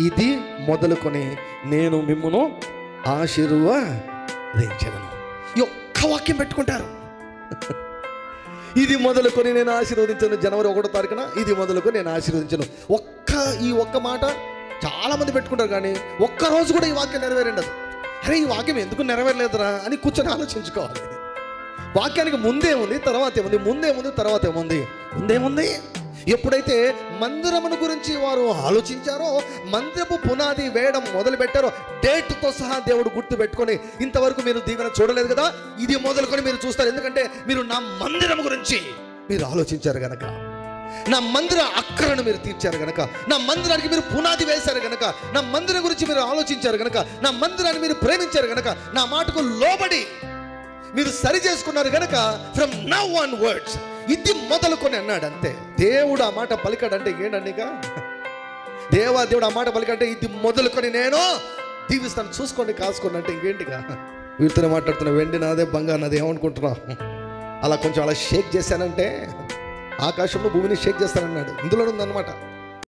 ఇది మొదలుకొని నేను మిమ్మును ఆశీర్వదించెదను. ఈ ఒక్క వాక్యం పెట్టుకుంటారు. ఇది మొదలుకొని నేను ఆశీర్వదించను. జనవరి 1వ తారీఖున ఇది మొదలుకొని నేను ఆశీర్వదించను. ఈ ఒక్క మాట చాలామంది పెట్టుకుంటారు, కానీ ఒక్కరోజు కూడా ఈ వాక్యం నెరవేరండి. అరే ఈ వాక్యం ఎందుకు నెరవేరలేదురా అని కూర్చొని ఆలోచించుకోవాలి. వాక్యానికి ముందేముంది, తర్వాత ఏముంది, ముందేముంది, తర్వాత ఏముంది, ముందేముంది. ఎప్పుడైతే మందిరమును గురించి వారు ఆలోచించారో, మందిరపు పునాది వేయడం మొదలు పెట్టారో, డేట్తో సహా దేవుడు గుర్తు పెట్టుకొని, ఇంతవరకు మీరు దీవెన చూడలేదు కదా, ఇది మొదలుకొని మీరు చూస్తారు. ఎందుకంటే మీరు నా మందిరం గురించి మీరు ఆలోచించారు గనక, నా మందిర అక్కరను మీరు తీర్చారు గనక, నా మందిరానికి మీరు పునాది వేశారు గనక, నా మందిరం గురించి మీరు ఆలోచించారు గనక, నా మందిరాన్ని మీరు ప్రేమించారు గనక, నా మాటకు లోబడి మీరు సరి చేసుకున్నారు గనక, ఫ్రమ్ నౌ ఆన్ వర్డ్స్ ఇది మొదలుకొని అన్నాడు. అంతే. దేవుడు ఆ మాట పలికాడంటే ఏంటండి, ఇక దేవుడు ఆ మాట పలికంటే ఇది మొదలుకొని నేను దీవిస్తాను, చూసుకోండి, కాసుకోండి అంటే ఇంకేంటిగా. వీరితోనే మాట్లాడుతున్నా, వెండి నాదే, బంగారు నాదే, ఏమనుకుంటున్నా. అలా కొంచెం అలా షేక్ చేశానంటే ఆకాశంలో భూమిని షేక్ చేస్తానన్నాడు. ఇందులో ఉందన్నమాట.